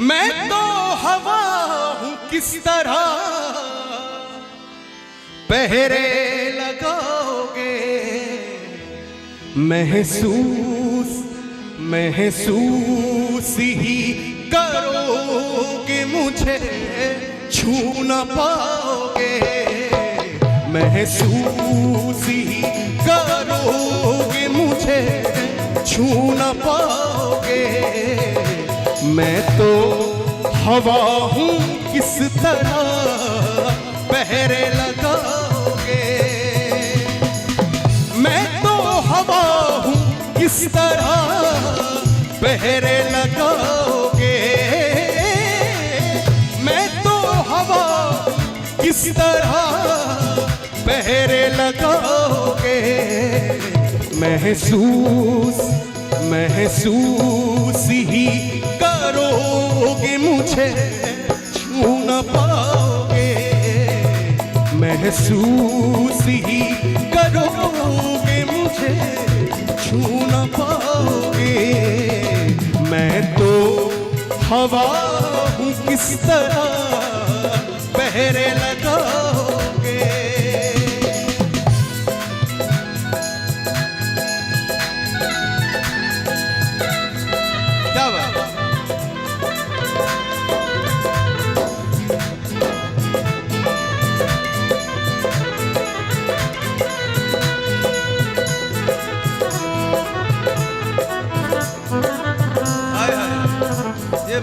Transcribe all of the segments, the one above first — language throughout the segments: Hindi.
मैं तो हवा हूँ किस तरह पहरे लगाओगे। महसूस महसूस ही करोगे मुझे छू न पाओगे। महसूस ही करोगे मुझे छू न पाओगे। मैं तो हवा हूँ किस तरह पहरे लगाओगे। मैं तो हवा हूँ किस तरह पहरे लगाओगे। मैं तो हवा किस तरह पहरे लगाओगे। महसूस महसूस ही करोगे मुझे छू न पाओगे। महसूस ही करोगे मुझे छू न पाओगे। मैं तो हवा हूँ किस तरह पहरे लगाओगे। क्या बात ये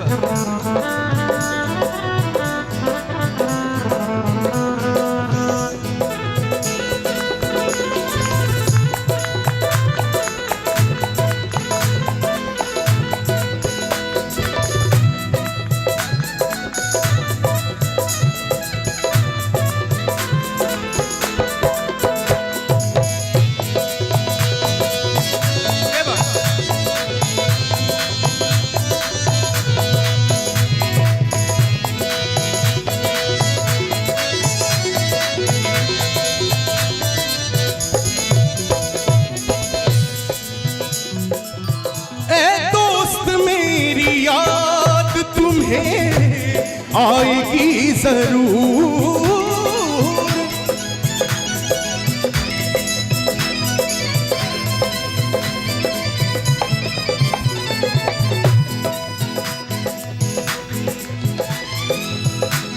आएगी जरूर।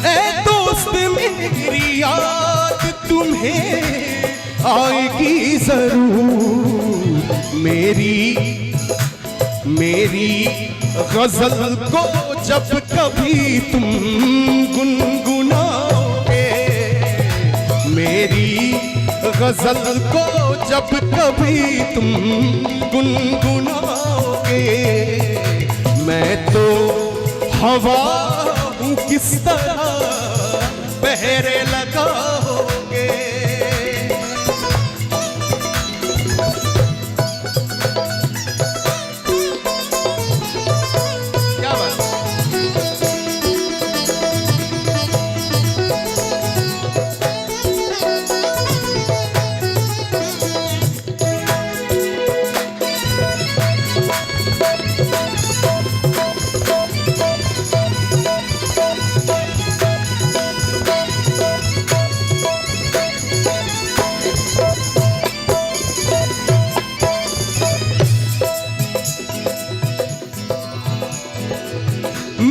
ऐ दोस्त मेरी याद तुम्हें आएगी जरूर। मेरी गजल को जब कभी तुम गुनगुनाओगे। मेरी गजल को जब कभी तुम गुनगुनाओगे। मैं तो हवा हूँ किस तरह पहरे लगाओगे।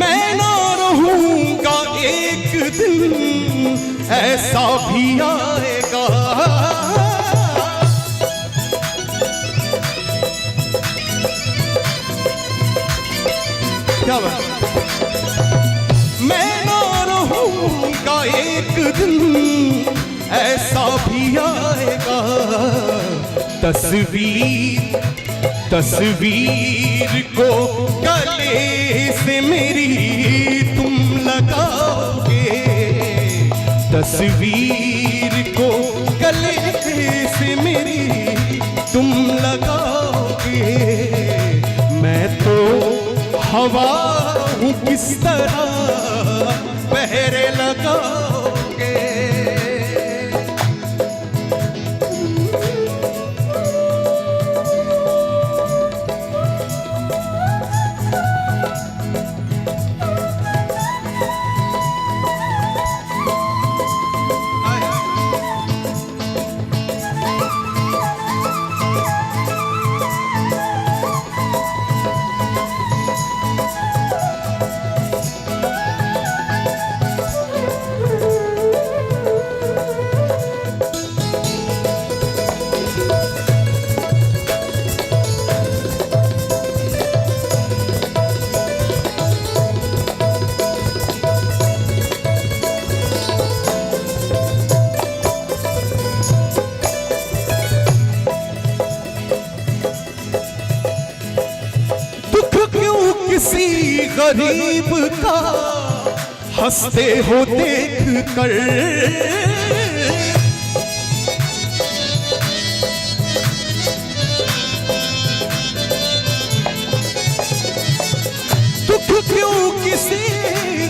मैं ना रहूंगा एक दिन ऐसा भी आएगा। क्या बात? मैं ना रहूंगा एक दिन ऐसा भी आएगा। तस्वीर को गले से मेरी तुम लगाओगे। तस्वीर को गले से मेरी तुम लगाओगे। मैं तो हवा हूँ किस तरह पहरे लगाओगे। गरीब का हंसते हो देख कर, दुख क्यों किसी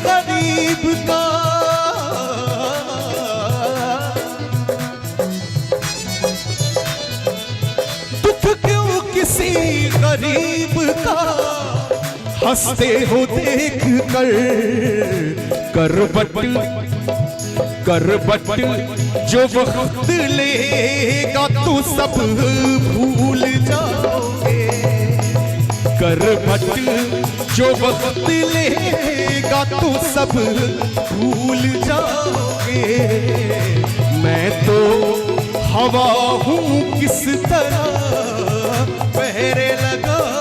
गरीब का, दुख क्यों किसी गरीब का हंसते हो देख कर। करबट जो वक्त लेगा तो सब भूल जाओगे, करबट जो वक्त लेगा तो सब भूल जाओगे। मैं तो हवा हूँ किस तरह पहरे लगाओगे।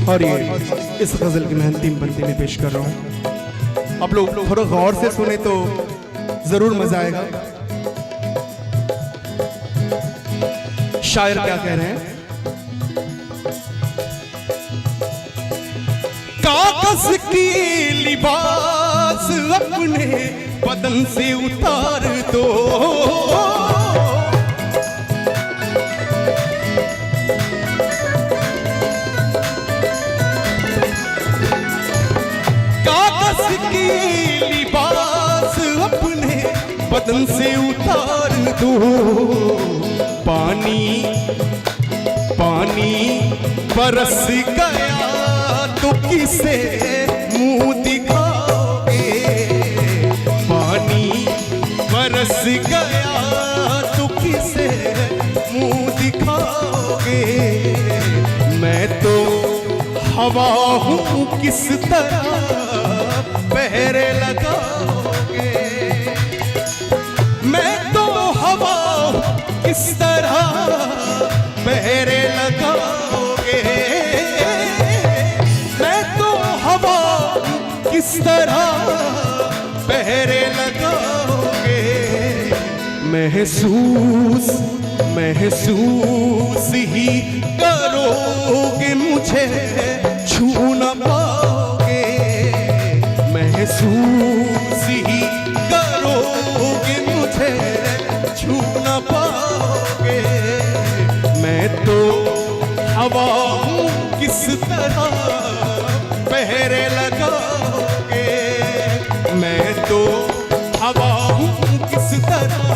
और ये इस गजल की मैं अंतिम पंक्ति में पेश कर रहा हूं। आप लोग थोड़ा गौर से सुने तो जरूर मजा आएगा। शायर क्या कह रहे हैं? कागज की लिबास अपने बदन से उतार दो, की लिबास अपने बदन से उतार दो। पानी पानी बरस गया तो किसे मुंह दिखाओगे, पानी बरस गया तो किसे मुंह दिखाओगे। मैं तो हवा हूँ किस तरह पहरे लगाओगे, मैं तो हवा किस तरह पहरे लगाओगे। मैं तो हवा किस तरह पहरे लगाओगे। महसूस महसूस ही करोगे मुझे छू न पाओगे, महसूस ही करोगे मुझे छू न पाओगे। मैं तो हवा हूँ किस तरह पहरे लगाओगे, मैं तो हवा हूँ किस तरह